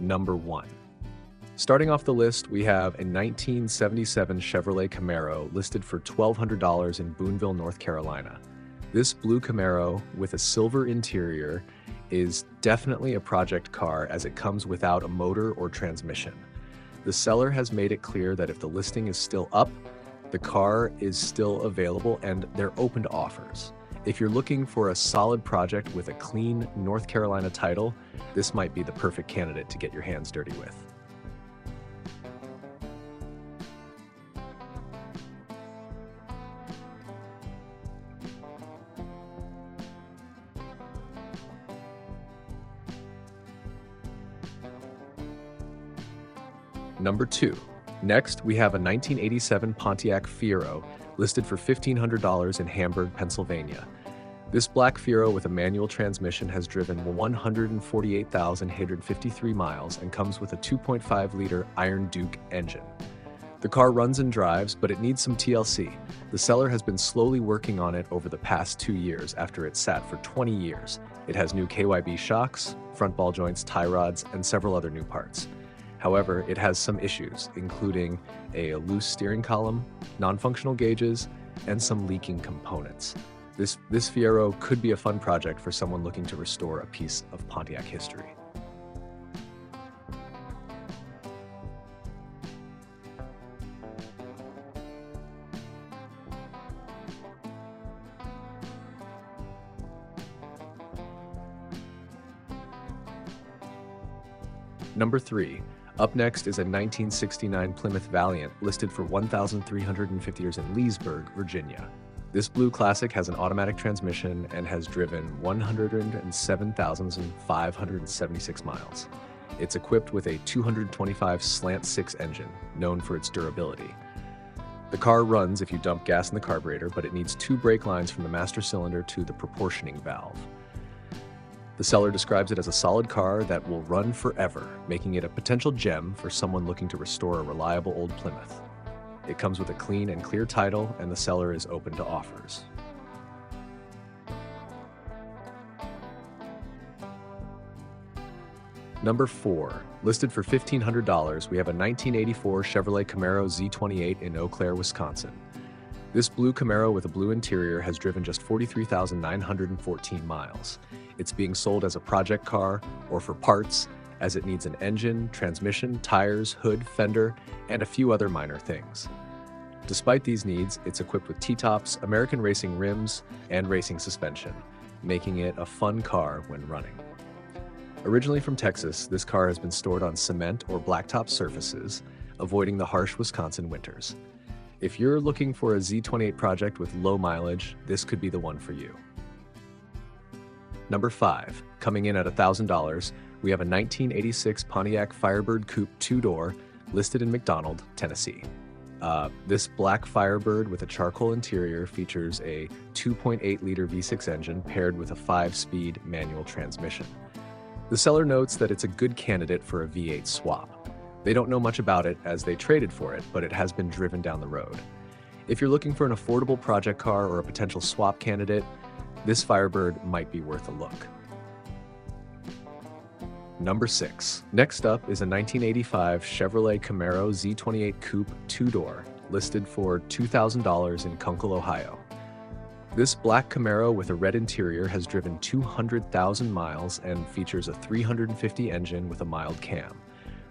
Number 1. Starting off the list, we have a 1977 Chevrolet Camaro listed for $1,200 in Boonville, North Carolina. This blue Camaro with a silver interior is definitely a project car as it comes without a motor or transmission. The seller has made it clear that if the listing is still up, the car is still available and they're open to offers. If you're looking for a solid project with a clean North Carolina title, this might be the perfect candidate to get your hands dirty with. Number 2. Next, we have a 1987 Pontiac Fiero listed for $1,500 in Hamburg, Pennsylvania. This black Fiero with a manual transmission has driven 148,853 miles and comes with a 2.5-liter Iron Duke engine. The car runs and drives, but it needs some TLC. The seller has been slowly working on it over the past 2 years after it sat for 20 years. It has new KYB shocks, front ball joints, tie rods, and several other new parts. However, it has some issues, including a loose steering column, non-functional gauges, and some leaking components. This Fiero could be a fun project for someone looking to restore a piece of Pontiac history. Number 3. Up next is a 1969 Plymouth Valiant listed for $1,350 in Leesburg, Virginia. This blue classic has an automatic transmission and has driven 107,576 miles. It's equipped with a 225 slant 6 engine, known for its durability. The car runs if you dump gas in the carburetor, but it needs 2 brake lines from the master cylinder to the proportioning valve. The seller describes it as a solid car that will run forever, making it a potential gem for someone looking to restore a reliable old Plymouth. It comes with a clean and clear title, and the seller is open to offers. Number 4. Listed for $1,500, we have a 1984 Chevrolet Camaro Z28 in Eau Claire, Wisconsin. This blue Camaro with a blue interior has driven just 43,914 miles. It's being sold as a project car or for parts, as it needs an engine, transmission, tires, hood, fender, and a few other minor things. Despite these needs, it's equipped with T-tops, American racing rims, and racing suspension, making it a fun car when running. Originally from Texas, this car has been stored on cement or blacktop surfaces, avoiding the harsh Wisconsin winters. If you're looking for a Z28 project with low mileage, this could be the one for you. Number 5. Coming in at $1,000, we have a 1986 Pontiac Firebird Coupe 2-door listed in McDonald, Tennessee. This black Firebird with a charcoal interior features a 2.8-liter V6 engine paired with a 5-speed manual transmission. The seller notes that it's a good candidate for a V8 swap. They don't know much about it as they traded for it, but it has been driven down the road. If you're looking for an affordable project car or a potential swap candidate, this Firebird might be worth a look. Number 6. Next up is a 1985 Chevrolet Camaro Z28 Coupe 2-door, listed for $2,000 in Kunkel, Ohio. This black Camaro with a red interior has driven 200,000 miles and features a 350 engine with a mild cam.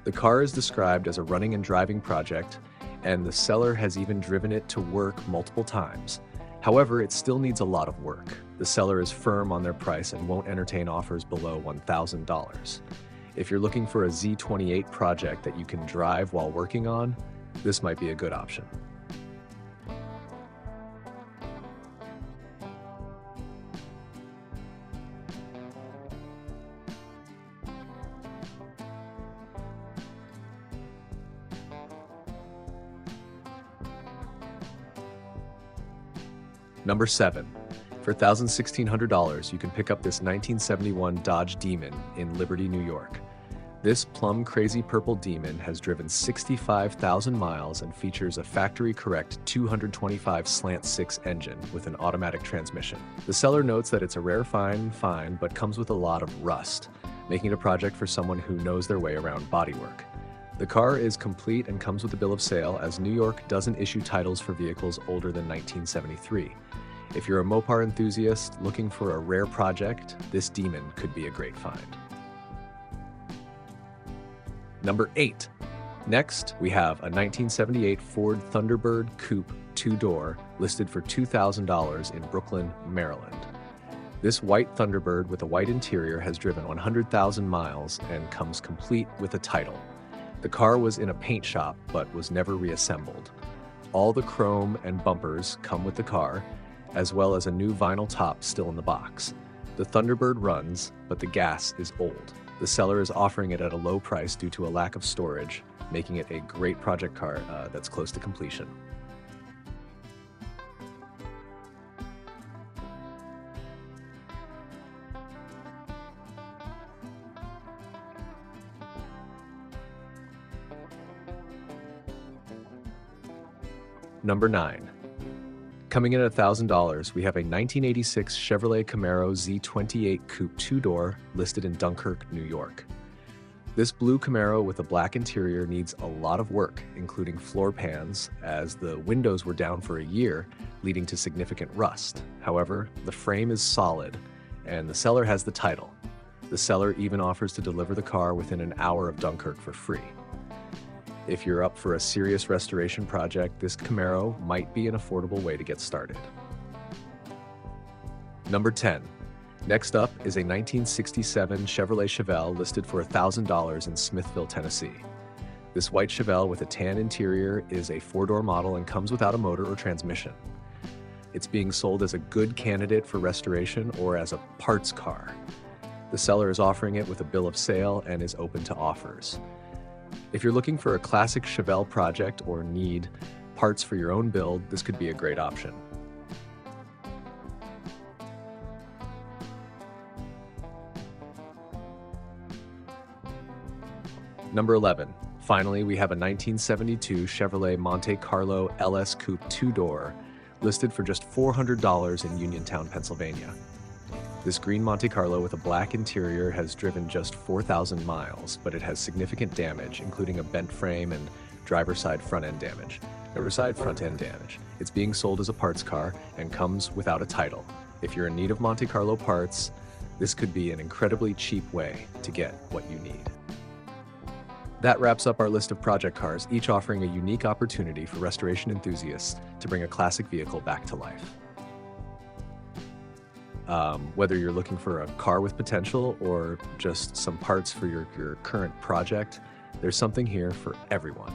The car is described as a running and driving project, and the seller has even driven it to work multiple times. However, it still needs a lot of work. The seller is firm on their price and won't entertain offers below $1,000. If you're looking for a Z28 project that you can drive while working on, this might be a good option. Number 7. For $1,600, you can pick up this 1971 Dodge Demon in Liberty, New York. This plum crazy purple Demon has driven 65,000 miles and features a factory-correct 225 slant 6 engine with an automatic transmission. The seller notes that it's a rare find but comes with a lot of rust. making it a project for someone who knows their way around bodywork. The car is complete and comes with a bill of sale, as New York doesn't issue titles for vehicles older than 1973. If you're a Mopar enthusiast looking for a rare project, this demon could be a great find. Number 8. Next, we have a 1978 Ford Thunderbird Coupe 2-door listed for $2,000 in Brooklyn, Maryland. This white Thunderbird with a white interior has driven 100,000 miles and comes complete with a title. The car was in a paint shop but was never reassembled. All the chrome and bumpers come with the car, as well as a new vinyl top still in the box. The Thunderbird runs, but the gas is old. The seller is offering it at a low price due to a lack of storage, making it a great project car that's close to completion. Number 9. Coming in at $1,000, we have a 1986 Chevrolet Camaro Z28 Coupe 2-door listed in Dunkirk, New York. This blue Camaro with a black interior needs a lot of work, including floor pans, as the windows were down for a year, leading to significant rust. However, the frame is solid, and the seller has the title. The seller even offers to deliver the car within an hour of Dunkirk for free. If you're up for a serious restoration project, this Camaro might be an affordable way to get started. Number 10. Next up is a 1967 Chevrolet Chevelle listed for $1,000 in Smithville, Tennessee. This white Chevelle with a tan interior is a 4-door model and comes without a motor or transmission. It's being sold as a good candidate for restoration or as a parts car. The seller is offering it with a bill of sale and is open to offers. If you're looking for a classic Chevelle project or need parts for your own build, this could be a great option. Number 11. Finally, we have a 1972 Chevrolet Monte Carlo LS Coupe 2-door listed for just $400 in Uniontown, Pennsylvania. This green Monte Carlo with a black interior has driven just 4,000 miles, but it has significant damage, including a bent frame and driver's side front end damage. It's being sold as a parts car and comes without a title. If you're in need of Monte Carlo parts, this could be an incredibly cheap way to get what you need. That wraps up our list of project cars, each offering a unique opportunity for restoration enthusiasts to bring a classic vehicle back to life. Whether you're looking for a car with potential or just some parts for your current project, there's something here for everyone.